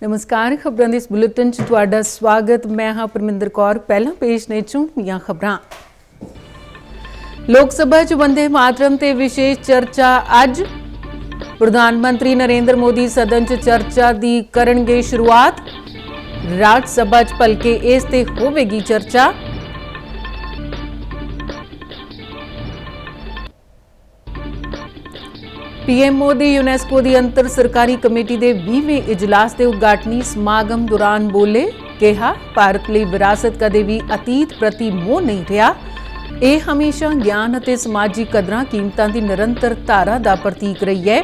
नमस्कार, खबरों के इस बुलेटिन च तुहाडा स्वागत। मैं हाँ परमिंदर कौर। पहला पेश ने झूमियां खबरां। लोक सभा च वंदे मातरम ते विशेष चर्चा अज। प्रधानमंत्री नरेंद्र मोदी सदन च चर्चा दी करनगे शुरुआत। राज सभा च भलके इस ते होवेगी चर्चा। पीएम मोदी यूनेस्को की अंतर सरकारी कमेटी के 20वें इजलास के उद्घाटनी समागम दौरान बोले, कहा भारत लिए विरासत कदे भी अतीत प्रति मोह नहीं रहा। यह हमेशा ज्ञान और समाजिक कदरां कीमतां की निरंतर धारा का प्रतीक रही है।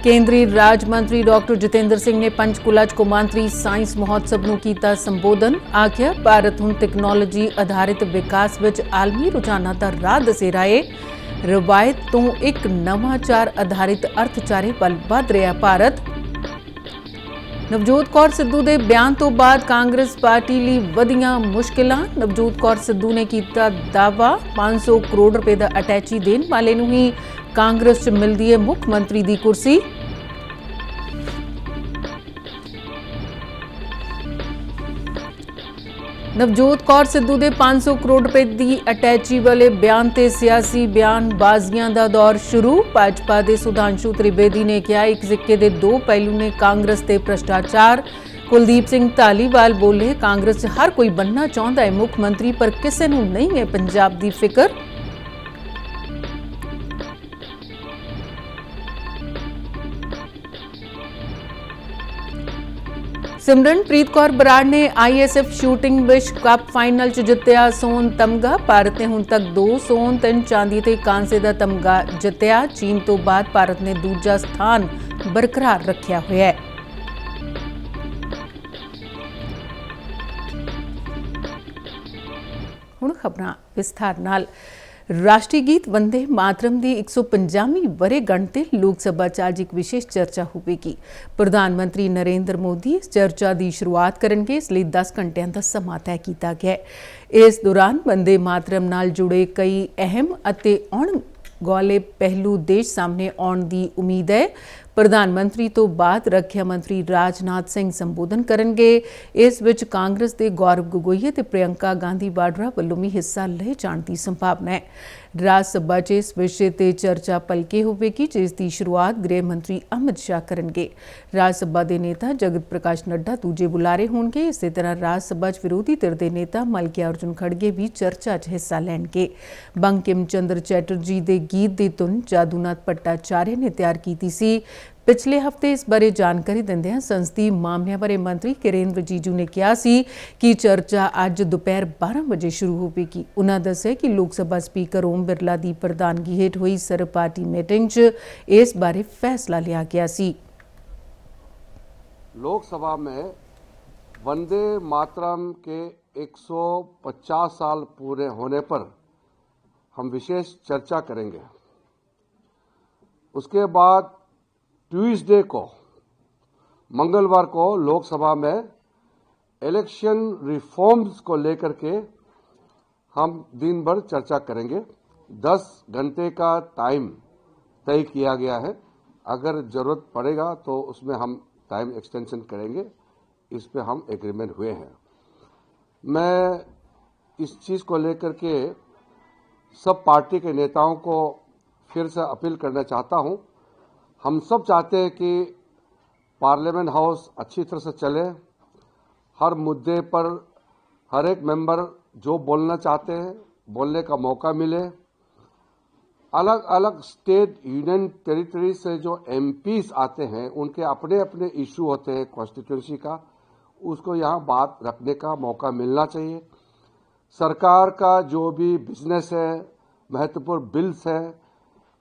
केंद्रीय राज्य मंत्री डॉक्टर जितेंद्र सिंह ने पंचकुला च कौमांतरी साइंस महोत्सव नूं कीता संबोधन। आखिया भारत हुण तकनोलॉजी आधारित विकास विच आलमी रुझानां दा राह दसेरा है। रवायत तो एक नवाचार आधारित अर्थचारे वल वध रहा भारत। नवजोत कौर सिद्धू के बयान तो बाद कांग्रेस पार्टी लई वधियां मुश्किलां। नवजोत कौर सिद्धू ने कीता दावा 500 करोड़ रुपए का अटैची देने वाले नूं ही कांग्रेस च मिलदी है मुख मंत्री की कुर्सी। नवजोत कौर सिद्धू के 500 करोड़ रुपए की अटैची वाले बयान से सियासी बयानबाजियां का दौर शुरू। भाजपा के सुधांशु त्रिवेदी ने कहा एक सिक्के के दो पहलू ने कांग्रेस के भ्रष्टाचार। कुलदीप सिंह धालीवाल बोले कांग्रेस हर कोई बनना चाहता है मुख मंत्री पर किसी नूं नहीं है पंजाब की फिक्र। सिमरनप्रीत कौर बराड़ ने ISF शूटिंग विश्व कप फाइनल च जितया सोन तमगा। भारत ने हुण तक 2 सोन 3 चांदी ते कांसे का तमगा जितया। चीन तो बाद भारत ने दूजा स्थान बरकरार रखा हुआ है। हुण खबरां विस्तार नाल। राष्ट्रीय गीत वंदे मातरम की 150वीं वर्षगांठ ते लोक सभा च अज एक विशेष चर्चा होगी। प्रधानमंत्री नरेंद्र मोदी इस चर्चा की शुरुआत करेंगे, इसलिए 10 घंटिया का समा तय किया गया है। इस दौरान वंदे मातरम नाल जुड़े कई अहम अते आउण वाले पहलू देश सामने आने की उम्मीद है। प्रधानमंत्री तो बाद रखिया मंत्री राजनाथ सिंह संबोधन करेंगे। इस विच कांग्रेस के गौरव गगोई ते प्रियंका गांधी वाड्रा वालों भी हिस्सा ले जाने की संभावना है। राज सभा च इस विषय ते चर्चा भलके होगी, जिसकी शुरुआत गृह मंत्री अमित शाह करेंगे। राज सभा के नेता जगत प्रकाश नड्डा दूजे बुलारे होंगे। इस तरह राज सभा च विरोधी धिर के नेता मलकिया अर्जुन खड़गे भी चर्चा च हिस्सा लैणगे। बंकिम चंद्र चैटर्जी के गीत की धुन जादूनाथ भट्टाचार्य ने तैयार की सी। पिछले हफ्ते इस बारे जानकारी दिंदियां संसदीय मामलों बारे मंत्री किरेन रिजिजू ने कहा सी कि चर्चा अज दोपहर 12 बजे शुरू होगी। उन्होंने दस्सिया कि लोक सभा स्पीकर ओम बिरला की प्रधानगी हेठ हुई सर्व पार्टी मीटिंग च इस बारे फैसला लिया गया सी। लोक सभा में वंदे मातरम के 150 साल पूरे होने पर हम विशेष चर्चा करेंगे। उसके बाद ट्यूसडे को मंगलवार को लोकसभा में इलेक्शन रिफॉर्म्स को लेकर के हम दिन भर चर्चा करेंगे। 10 घंटे का टाइम तय किया गया है। अगर जरूरत पड़ेगा तो उसमें हम टाइम एक्सटेंशन करेंगे। इस पे हम एग्रीमेंट हुए हैं। मैं इस चीज को लेकर के सब पार्टी के नेताओं को फिर से अपील करना चाहता हूं। हम सब चाहते हैं कि पार्लियामेंट हाउस अच्छी तरह से चले। हर मुद्दे पर हर एक मेंबर जो बोलना चाहते हैं बोलने का मौका मिले। अलग अलग स्टेट यूनियन टेरिटरी से जो MPs आते हैं उनके अपने अपने इशू होते हैं कॉन्स्टिट्यूंसी का, उसको यहाँ बात रखने का मौका मिलना चाहिए। सरकार का जो भी बिजनेस है, महत्वपूर्ण बिल्स है,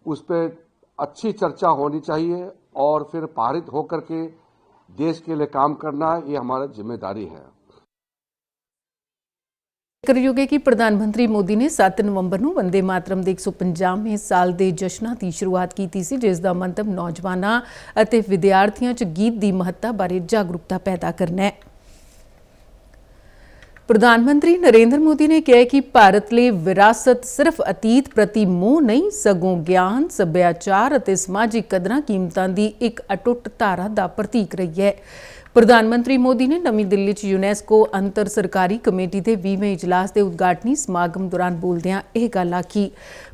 उस पर अच्छी चर्चा होनी चाहिए और फिर पारित होकर के देश के लिए काम करना, ये हमारी जिम्मेदारी है। ਜ਼ਿਕਰਯੋਗ ਹੈ कि प्रधानमंत्री मोदी ने 7 नवंबर ਨੂੰ वंदे मातरम ਦੇ 150ਵੇਂ ਸਾਲ ਦੇ ਜਸ਼ਨਾਂ ਦੀ ਸ਼ੁਰੂਆਤ ਕੀਤੀ ਸੀ, ਜਿਸ ਦਾ ਮੰਤਵ ਨੌਜਵਾਨਾਂ ਅਤੇ ਵਿਦਿਆਰਥੀਆਂ 'ਚ ਗੀਤ ਦੀ ਮਹੱਤਤਾ ਬਾਰੇ ਜਾਗਰੂਕਤਾ ਪੈਦਾ ਕਰਨਾ ਹੈ। ਪ੍ਰਧਾਨ ਮੰਤਰੀ ਨਰਿੰਦਰ ਮੋਦੀ ਨੇ ਕਿਹਾ ਕਿ ਭਾਰਤ ਲਈ ਵਿਰਾਸਤ ਸਿਰਫ ਅਤੀਤ ਪ੍ਰਤੀ ਮੋਹ ਨਹੀਂ, ਸਗੋਂ ਗਿਆਨ, ਸੱਭਿਆਚਾਰ ਅਤੇ ਸਮਾਜਿਕ ਕਦਰਾਂ ਕੀਮਤਾਂ ਦੀ ਇੱਕ ਅਟੁੱਟ ਧਾਰਾ ਦਾ ਪ੍ਰਤੀਕ ਰਹੀ ਹੈ। ਪ੍ਰਧਾਨ ਮੰਤਰੀ ਮੋਦੀ ਨੇ ਨਵੀਂ ਦਿੱਲੀ 'ਚ ਯੂਨੈਸਕੋ ਅੰਤਰ ਸਰਕਾਰੀ ਕਮੇਟੀ ਦੇ 20ਵੇਂ ਇਜਲਾਸ ਦੇ ਉਦਘਾਟਨੀ ਸਮਾਗਮ ਦੌਰਾਨ ਬੋਲਦਿਆਂ ਇਹ ਗੱਲ ਆਖੀ।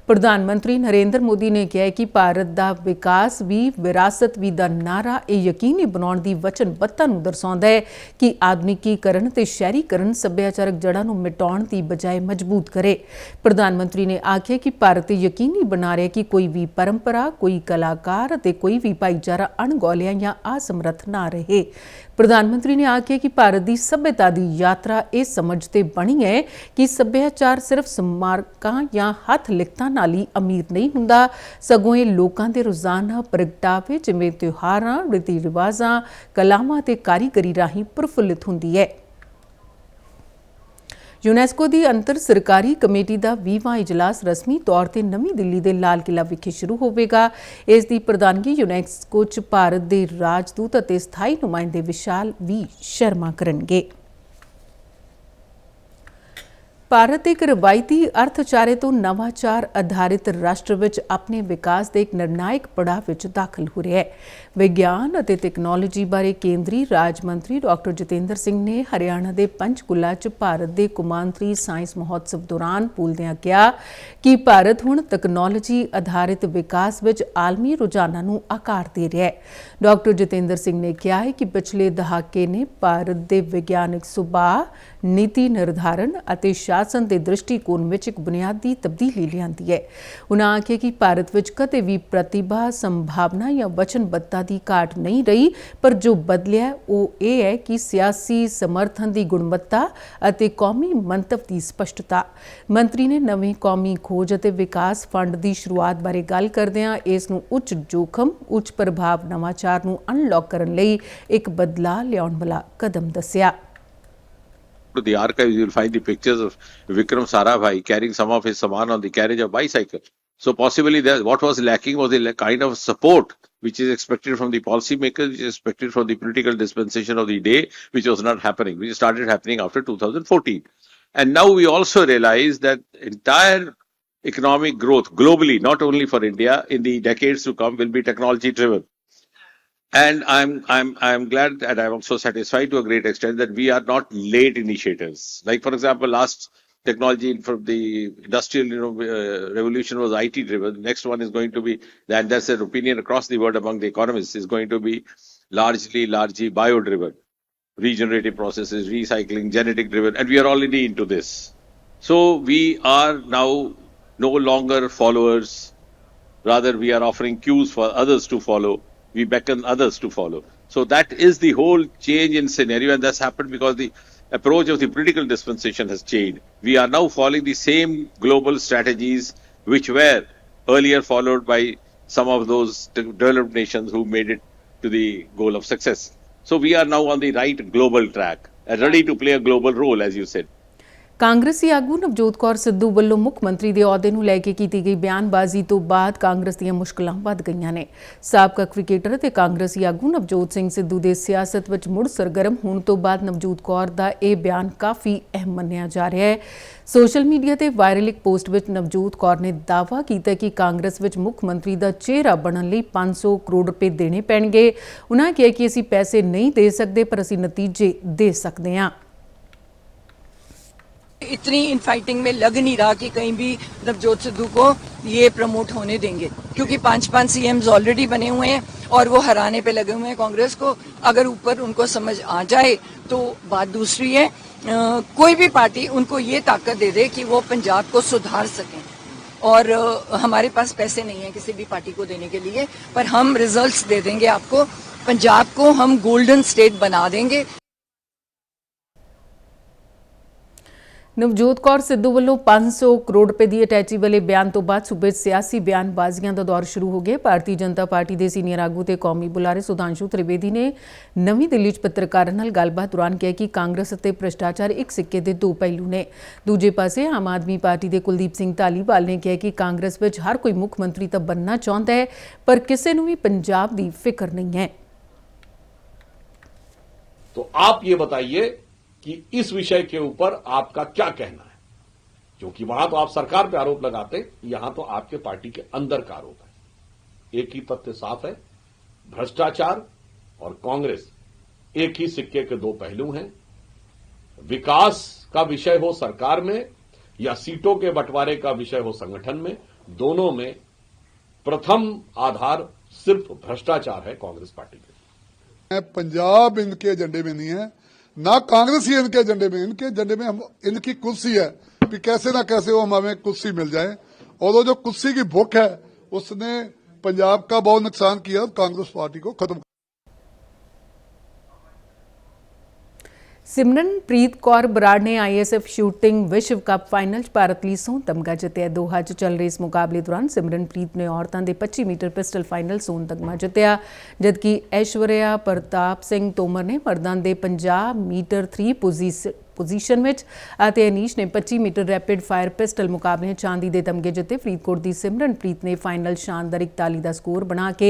ਪ੍ਰਧਾਨ ਮੰਤਰੀ ਨਰਿੰਦਰ ਮੋਦੀ ਨੇ ਕਿਹਾ ਕਿ ਭਾਰਤ ਦਾ ਵਿਕਾਸ ਵੀ ਵਿਰਾਸਤ ਵੀ ਦਾ ਨਾਰਾ ਇਹ ਯਕੀਨੀ ਬਣਾਉਣ ਦੀ ਵਚਨਬੱਧਤਾ ਨੂੰ ਦਰਸਾਉਂਦਾ ਹੈ ਕਿ ਆਧੁਨਿਕੀਕਰਨ ਤੇ ਸ਼ਹਿਰੀਕਰਨ ਸੱਭਿਆਚਾਰਕ ਜੜ੍ਹਾਂ ਨੂੰ ਮਿਟਾਉਣ ਦੀ ਬਜਾਏ ਮਜ਼ਬੂਤ ਕਰੇ। ਪ੍ਰਧਾਨ ਮੰਤਰੀ ਨੇ ਆਖਿਆ ਕਿ ਭਾਰਤ ਯਕੀਨੀ ਬਣਾ ਰਿਹਾ ਕਿ ਕੋਈ ਵੀ ਪਰੰਪਰਾ, ਕੋਈ ਕਲਾਕਾਰ ਅਤੇ ਕੋਈ ਵੀ ਭਾਈਚਾਰਾ ਅਣਗੌਲਿਆ ਜਾਂ ਅਸਮਰੱਥ ਨਾ ਰਹੇ। ਪ੍ਰਧਾਨ ਮੰਤਰੀ ਨੇ ਆਖਿਆ ਕਿ ਭਾਰਤ ਦੀ ਸੱਭਿਅਤਾ ਦੀ ਯਾਤਰਾ ਇਹ ਸਮਝ ਤੇ ਬਣੀ ਹੈ ਕਿ ਸੱਭਿਆਚਾਰ ਸਿਰਫ ਸਮਾਰਕਾਂ ਜਾਂ ਹੱਥ ਲਿਖਤਾਂ ਨਾਲ ਹੀ ਅਮੀਰ ਨਹੀਂ ਹੁੰਦਾ, ਸਗੋਂ ਇਹ ਲੋਕਾਂ ਦੇ ਰੋਜ਼ਾਨਾ ਪ੍ਰਗਟਾਵੇ ਜਿਵੇਂ ਤਿਉਹਾਰਾਂ, ਰੀਤੀ ਰਿਵਾਜ਼ਾਂ, ਕਲਾਵਾਂ ਤੇ ਕਾਰੀਗਰੀ ਰਾਹੀਂ ਪ੍ਰਫੁੱਲਿਤ ਹੁੰਦੀ ਹੈ। ਯੂਨੈਸਕੋ ਦੀ ਅੰਤਰ ਸਰਕਾਰੀ ਕਮੇਟੀ ਦਾ 20ਵਾਂ ਇਜਲਾਸ ਰਸਮੀ ਤੌਰ ਤੇ ਨਵੀਂ ਦਿੱਲੀ ਦੇ ਲਾਲ ਕਿਲ੍ਹਾ ਵਿਖੇ ਸ਼ੁਰੂ ਹੋਵੇਗਾ। ਇਸ ਦੀ ਪ੍ਰਧਾਨਗੀ ਯੂਨੈਸਕੋ 'ਚ ਭਾਰਤ ਦੇ ਰਾਜਦੂਤ ਅਤੇ ਸਥਾਈ ਨੁਮਾਇੰਦੇ ਵਿਸ਼ਾਲ ਵੀ ਸ਼ਰਮਾ ਕਰਨਗੇ। ਭਾਰਤ ਇੱਕ ਰਵਾਇਤੀ ਅਰਥਚਾਰੇ ਤੋਂ ਨਵਾਚਾਰ ਆਧਾਰਿਤ ਰਾਸ਼ਟਰ ਵਿੱਚ ਆਪਣੇ ਵਿਕਾਸ ਦੇ ਇੱਕ ਨਿਰਣਾਇਕ ਪੜਾਅ ਵਿੱਚ ਦਾਖਲ ਹੋ ਰਿਹਾ ਹੈ। ਵਿਗਿਆਨ ਅਤੇ ਤਕਨਾਲੋਜੀ ਬਾਰੇ ਕੇਂਦਰੀ ਰਾਜ ਮੰਤਰੀ ਡਾਕਟਰ ਜਤਿੰਦਰ ਸਿੰਘ ਨੇ ਹਰਿਆਣਾ ਦੇ ਪੰਚਕੂਲਾ 'ਚ ਭਾਰਤ ਦੇ ਕੌਮਾਂਤਰੀ ਸਾਇੰਸ ਮਹੋਤਸਵ ਦੌਰਾਨ ਬੋਲਦਿਆਂ ਕਿਹਾ ਕਿ ਭਾਰਤ ਹੁਣ ਤਕਨਾਲੋਜੀ ਆਧਾਰਿਤ ਵਿਕਾਸ ਵਿੱਚ ਆਲਮੀ ਰੁਝਾਨਾਂ ਨੂੰ ਆਕਾਰ ਦੇ ਰਿਹਾ ਹੈ। ਡਾਕਟਰ ਜਤਿੰਦਰ ਸਿੰਘ ਨੇ ਕਿਹਾ ਹੈ ਕਿ ਪਿਛਲੇ ਦਹਾਕੇ ਨੇ ਭਾਰਤ ਦੇ ਵਿਗਿਆਨਕ ਸੁਭਾਅ, ਨੀਤੀ ਨਿਰਧਾਰਨ ਅਤੇ ਸ਼ਾਸਨ ਦੇ ਦ੍ਰਿਸ਼ਟੀਕੋਣ ਵਿੱਚ ਇੱਕ ਬੁਨਿਆਦੀ ਤਬਦੀਲੀ ਲਿਆਂਦੀ ਹੈ। ਉਨ੍ਹਾਂ ਆਖਿਆ ਕਿ ਭਾਰਤ ਵਿੱਚ ਕਦੇ ਵੀ ਪ੍ਰਤਿਭਾ, ਸੰਭਾਵਨਾ ਜਾਂ ਵਚਨਬੱਧਤਾ ਦੀ ਘਾਟ ਨਹੀਂ ਰਹੀ, ਪਰ ਜੋ ਬਦਲਿਆ ਉਹ ਇਹ ਹੈ ਕਿ ਸਿਆਸੀ ਸਮਰਥਨ ਦੀ ਗੁਣਵੱਤਾ ਅਤੇ ਕੌਮੀ ਮੰਤਵ ਦੀ ਸਪਸ਼ਟਤਾ। ਮੰਤਰੀ ਨੇ ਨਵੇਂ ਕੌਮੀ ਖੋਜ ਅਤੇ ਵਿਕਾਸ ਫੰਡ ਦੀ ਸ਼ੁਰੂਆਤ ਬਾਰੇ ਗੱਲ ਕਰਦਿਆਂ ਇਸ ਨੂੰ ਉੱਚ ਜੋਖਮ, ਉੱਚ ਪ੍ਰਭਾਵ ਨਵਾਚਾਰ ਨੂੰ ਅਨਲੌਕ ਕਰਨ ਲਈ ਇੱਕ ਬਦਲਾਅ ਲਿਆਉਣ ਵਾਲਾ ਕਦਮ ਦੱਸਿਆ। To the archives, you will find the pictures of Vikram Sarabhai carrying some of his saman on the carriage of bicycle. So possibly what was lacking was the kind of support which is expected from the policymakers, which is expected from the political dispensation of the day, which was not happening, which started happening after 2014. And now we also realize that entire economic growth globally, not only for India, in the decades to come will be technology driven. And I'm glad and I'm also satisfied to a great extent that we are not late initiators. Like for example, last technology from the industrial revolution was IT driven. The next one is going to be, and that's an opinion across the world among the economists, is going to be largely bio driven. Regenerative processes, recycling, genetic driven, and we are already into this. So we are now no longer followers, rather we are offering cues for others to follow. We beckon others to follow. So that is the whole change in scenario, and that's happened because the approach of the political dispensation has changed. We are now following the same global strategies which were earlier followed by some of those developed nations who made it to the goal of success. So we are now on the right global track and ready to play a global role, as you said. ਕਾਂਗਰਸੀ ਆਗੂ ਨਵਜੋਤ ਕੌਰ ਸਿੱਧੂ ਵੱਲੋਂ ਮੁੱਖ ਮੰਤਰੀ ਦੇ ਅਹੁਦੇ ਨੂੰ ਲੈ ਕੇ ਕੀਤੀ ਗਈ ਬਿਆਨਬਾਜ਼ੀ ਤੋਂ ਬਾਅਦ ਕਾਂਗਰਸ ਦੀਆਂ ਮੁਸ਼ਕਲਾਂ ਵੱਧ ਗਈਆਂ ਨੇ। ਸਾਬਕਾ ਕ੍ਰਿਕਟਰ ਅਤੇ ਕਾਂਗਰਸੀ ਆਗੂ ਨਵਜੋਤ ਸਿੰਘ ਸਿੱਧੂ ਦੇ ਸਿਆਸਤ ਵਿੱਚ ਮੁੜ ਸਰਗਰਮ ਹੋਣ ਤੋਂ ਬਾਅਦ ਨਵਜੋਤ ਕੌਰ ਦਾ ਇਹ ਬਿਆਨ ਕਾਫੀ ਅਹਿਮ ਮੰਨਿਆ ਜਾ ਰਿਹਾ ਹੈ। ਸੋਸ਼ਲ ਮੀਡੀਆ ਤੇ ਵਾਇਰਲ ਇੱਕ ਪੋਸਟ ਵਿੱਚ ਨਵਜੋਤ ਕੌਰ ਨੇ ਦਾਅਵਾ ਕੀਤਾ ਕਿ ਕਾਂਗਰਸ ਵਿੱਚ ਮੁੱਖ ਮੰਤਰੀ ਦਾ ਚਿਹਰਾ ਬਣਨ ਲਈ 500 ਕਰੋੜ ਰੁਪਏ ਦੇਣੇ ਪੈਣਗੇ। ਉਨ੍ਹਾਂ ਕਿਹਾ ਕਿ ਅਸੀਂ ਪੈਸੇ ਨਹੀਂ ਦੇ ਸਕਦੇ, ਪਰ ਅਸੀਂ ਨਤੀਜੇ ਦੇ ਸਕਦੇ ਹਾਂ। इतनी इनफाइटिंग में लग नहीं रहा कि कहीं भी नवजोत सिद्धू को ये प्रमोट होने देंगे, क्योंकि 5 सीएम्स ऑलरेडी बने हुए हैं और वो हराने पे लगे हुए हैं कांग्रेस को। अगर ऊपर उनको समझ आ जाए तो बात दूसरी है। कोई भी पार्टी उनको ये ताकत दे दे कि वो पंजाब को सुधार सकें, और हमारे पास पैसे नहीं है किसी भी पार्टी को देने के लिए, पर हम रिजल्ट्स दे देंगे आपको। पंजाब को हम गोल्डन स्टेट बना देंगे। ਨਵਜੋਤ ਕੌਰ ਸਿੱਧੂ ਵੱਲੋਂ 500 ਕਰੋੜ ਰੁਪਏ ਦੀ ਅਟੈਚੀ ਵਾਲੇ ਬਿਆਨ ਤੋਂ ਬਾਅਦ ਸੂਬੇ 'ਚ ਸਿਆਸੀ ਬਿਆਨਬਾਜ਼ੀਆਂ ਦਾ ਦੌਰ ਸ਼ੁਰੂ ਹੋ ਗਿਆ। ਭਾਰਤੀ ਜਨਤਾ ਪਾਰਟੀ ਦੇ ਸੀਨੀਅਰ ਆਗੂ ਤੇ ਕੌਮੀ ਬੁਲਾਰੇ ਸੁਧਾਂਸ਼ੂ ਤ੍ਰਿਵੇਦੀ ਨੇ ਨਵੀਂ ਦਿੱਲੀ 'ਚ ਪੱਤਰਕਾਰਾਂ ਨਾਲ ਗੱਲਬਾਤ ਦੌਰਾਨ ਕਿਹਾ ਕਿ ਕਾਂਗਰਸ ਅਤੇ ਭ੍ਰਿਸ਼ਟਾਚਾਰ ਇੱਕ ਸਿੱਕੇ ਦੇ ਦੋ ਪਹਿਲੂ ਨੇ। ਦੂਜੇ ਪਾਸੇ ਆਮ ਆਦਮੀ ਪਾਰਟੀ ਦੇ ਕੁਲਦੀਪ ਸਿੰਘ ਧਾਲੀਵਾਲ ਨੇ ਕਿਹਾ ਕਿ ਕਾਂਗਰਸ ਵਿੱਚ ਹਰ ਕੋਈ ਮੁੱਖ ਮੰਤਰੀ ਤਾਂ ਬਣਨਾ ਚਾਹੁੰਦਾ ਹੈ, ਪਰ ਕਿਸੇ ਨੂੰ ਵੀ ਪੰਜਾਬ ਦੀ ਫਿਕਰ ਨਹੀਂ ਹੈ। तो आप ये बताइए कि इस विषय के ऊपर आपका क्या कहना है, क्योंकि वहां तो आप सरकार पे आरोप लगाते, यहां तो आपके पार्टी के अंदर का आरोप है। एक ही तथ्य साफ है, भ्रष्टाचार और कांग्रेस एक ही सिक्के के दो पहलू हैं। विकास का विषय हो सरकार में या सीटों के बंटवारे का विषय हो संगठन में, दोनों में प्रथम आधार सिर्फ भ्रष्टाचार है कांग्रेस पार्टी के। पंजाब इनके एजेंडे में नहीं है, ना कांग्रेस ही इनके एजेंडे में। इनके एजेंडे में हम इनकी कुर्सी है कि कैसे ना कैसे वो हमें कुर्सी मिल जाए, और वो जो कुर्सी की भूख है उसने पंजाब का बहुत नुकसान किया, कांग्रेस पार्टी को खत्म। सिमरनप्रीत कौर बराड़ ने आईएसएफ शूटिंग विश्व कप फाइनल 'ਚ ਭਾਰਤ ਲਈ ਸੋਨ ਤਮਗਾ ਜਿੱਤਿਆ। ਦੋਹਾ 'ਚ ਚੱਲ ਰਹੇ ਇਸ ਮੁਕਾਬਲੇ ਦੌਰਾਨ ਸਿਮਰਨਪ੍ਰੀਤ ਨੇ ਔਰਤਾਂ ਦੇ 25 ਮੀਟਰ ਪਿਸਟਲ ਫਾਈਨਲ ਸੋਨ ਤਮਗਾ ਜਿੱਤਿਆ, ਜਦਕਿ ਐਸ਼ਵਰਿਆ ਪ੍ਰਤਾਪ ਸਿੰਘ ਤੋਮਰ ਨੇ ਮਰਦਾਂ ਦੇ 50 ਮੀਟਰ 3 ਪੋਜੀਸ਼ਨ ਵਿੱਚ ਅਤੇ ਅਨੀਸ਼ ਨੇ 25 ਮੀਟਰ ਰੈਪਿਡ ਫਾਇਰ ਪਿਸਟਲ ਮੁਕਾਬਲੇ ਚਾਂਦੀ ਦੇ ਤਮਗੇ ਜਿੱਤੇ। ਫਰੀਦਕੋਟ ਦੀ ਸਿਮਰਨਪ੍ਰੀਤ ਨੇ ਫਾਈਨਲ ਸ਼ਾਨਦਾਰ 41 ਦਾ ਸਕੋਰ ਬਣਾ ਕੇ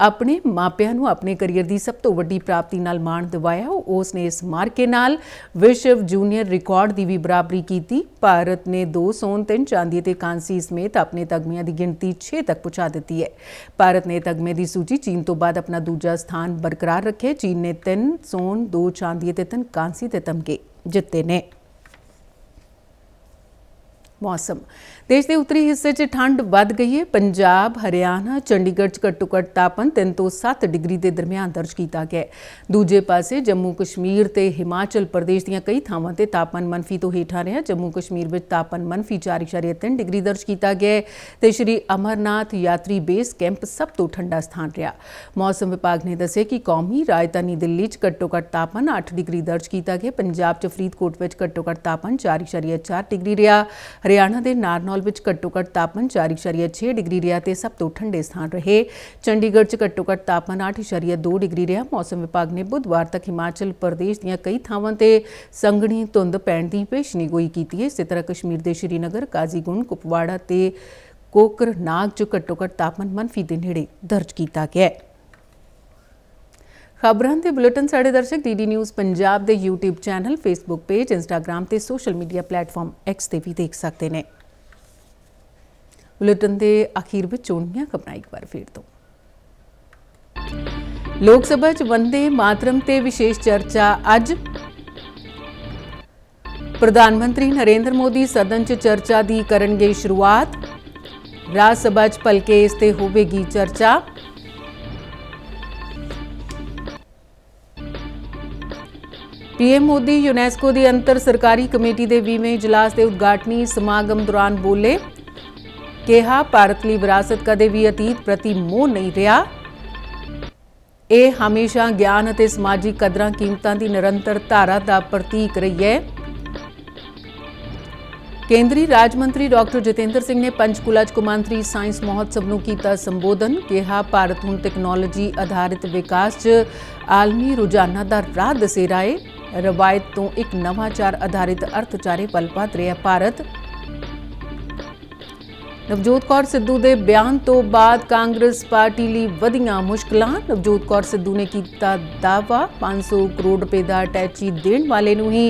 ਆਪਣੇ ਮਾਪਿਆਂ ਨੂੰ ਆਪਣੇ ਕਰੀਅਰ ਦੀ ਸਭ ਤੋਂ ਵੱਡੀ ਪ੍ਰਾਪਤੀ ਨਾਲ ਮਾਣ ਦਿਵਾਇਆ। ਉਸ ਨੇ ਇਸ ਮਾਰਕੇ ਨਾਲ ਵਿਸ਼ਵ ਜੂਨੀਅਰ ਰਿਕਾਰਡ ਦੀ ਵੀ ਬਰਾਬਰੀ ਕੀਤੀ। ਭਾਰਤ ਨੇ 2 ਸੋਨ 3 ਚਾਂਦੀ ਅਤੇ ਕਾਂਸੀ ਸਮੇਤ ਆਪਣੇ ਤਗਮਿਆਂ ਦੀ ਗਿਣਤੀ 6 ਤੱਕ ਪਹੁੰਚਾ ਦਿੱਤੀ ਹੈ। ਭਾਰਤ ਨੇ ਤਗਮੇ ਦੀ ਸੂਚੀ ਚੀਨ ਤੋਂ ਬਾਅਦ ਆਪਣਾ ਦੂਜਾ ਸਥਾਨ ਬਰਕਰਾਰ ਰੱਖਿਆ। ਚੀਨ ਨੇ 3 ਸੋਨ 2 ਚਾਂਦੀ ਅਤੇ 3 ਕਾਂਸੀ ਦੇ ਤਮਗੇ ਜਿੱਤੇ ਨੇ। मौसम देश के उत्तरी हिस्से च ठंड वध गई है। पंजाब हरियाणा चंडीगढ़ च घट्टो घट्ट तापमान 3 ਤੋਂ 7 डिग्री के दरमियान दर्ज किया गया। दूजे पासे जम्मू कश्मीर ते हिमाचल प्रदेश दीयां कई थावां ते तापमान मनफी तो हेठां रहा। जम्मू कश्मीर में तापमान मनफी 4.3 डिग्री दर्ज किया गया ते श्री अमरनाथ यात्री बेस कैंप सब तो ठंडा स्थान रहा। मौसम विभाग ने दस्सिया कि कौमी राजधानी दिल्ली च घट्टो घट्ट तापमान 8 डिग्री दर्ज किया गया। पंजाब च फरीदकोट में घट्टो घट्ट तापमान 4.4 डिग्री रहा। हरियाणा के नारनौल में घट्टो घट्ट तापमान 4.6 डिग्री रहा ते सब तो ठंडे स्थान रहे। चंडीगढ़ च घट्टो घट्ट तापमान 8.2 डिग्री रहा। मौसम विभाग ने बुधवार तक हिमाचल प्रदेश दीयां कई थावां ते संघनी धुंध पैण दी पेशेनगोई की है। इस तरह कश्मीर के श्रीनगर काजीगुंड कुपवाड़ा ते कोकरनाग च घट्टो घट्ट तापमान मनफी के नेड़े दर्ज किया गया। खबरां ते बुलेटिन साढ़े दर्शक डीडी न्यूज़ पंजाब के YouTube channel, Facebook page, Instagram ते सोशल मीडिया प्लेटफॉर्म एक्स ते भी देख सकते हैं। बुलेटिन के आखिर में चोणियां खबरां एक बार फिर तो। लोक सभा च वंदे मातरम ते विशेष चर्चा अज। प्रधानमंत्री नरेंद्र मोदी सदन च चर्चा दी करनगे शुरुआत। राज सभा च भलके इस ते होवेगी चर्चा। पीएम मोदी यूनेस्को की अंतर सरकारी कमेटी के 20वें इजलास के उद्घाटनी समागम दौरान बोले, कहा भारत लिए विरासत कदे भी अतीत प्रति मोह नहीं रहा। यह हमेशा ज्ञान और समाजिक कदरां कीमतां की निरंतर धारा का प्रतीक रही है। केंद्रीय राज मंत्री डॉक्टर जितेंद्र सिंह ने पंचकूला च कौमांतरी साइंस महोत्सव नूं कीता संबोधन। कहा भारत हुण तकनोलॉजी आधारित विकास च आलमी रुझानां दा राह दसेरा है। रवायत तो एक नवाचार आधारित अर्थचारे पल पा रहा भारत। नवजोत कौर सिद्धू के बयान तो बाद कांग्रेस पार्टी लिए वधियां मुश्किलां। नवजोत कौर सिद्धू ने किया दावा 500 करोड़ रुपए का अटैची देने वाले नूं ही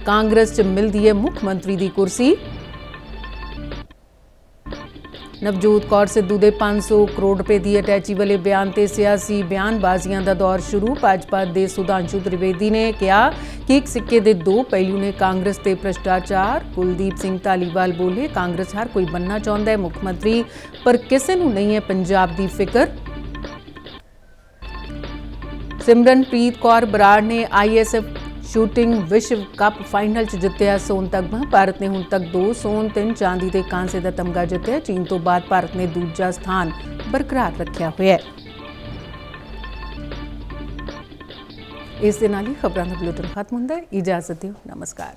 कांग्रेस च मिलती है मुख मंत्री की कुर्सी। नवजोत कौर सिद्धू के 500 करोड़ रुपए की अटैची वाले बयान से सियासी बयानबाजियां का दौर शुरू। भाजपा के सुधांशु त्रिवेदी ने कहा कि एक सिक्के के 2 पहलू ने कांग्रेस ते भ्रष्टाचार। कुलदीप सिंह धालीवाल बोले, कांग्रेस हर कोई बनना चाहता है मुख्यमंत्री, पर किसी नूं नहीं है पंजाब की फिक्र। सिमरनप्रीत कौर बराड़ ने आईएसएफ शूटिंग विश्व कप फाइनल च जितया सोन तगमा। भारत ने हुण तक 2 सोन 3 चांदी ते कांसे का तमगा जितया। चीन तो बाद भारत ने दूजा स्थान बरकरार रखा हुआ है। इस दे नाल ही खबरां दा बुलेटिन खत्म हुंदा है। इजाजत दिओ, नमस्कार।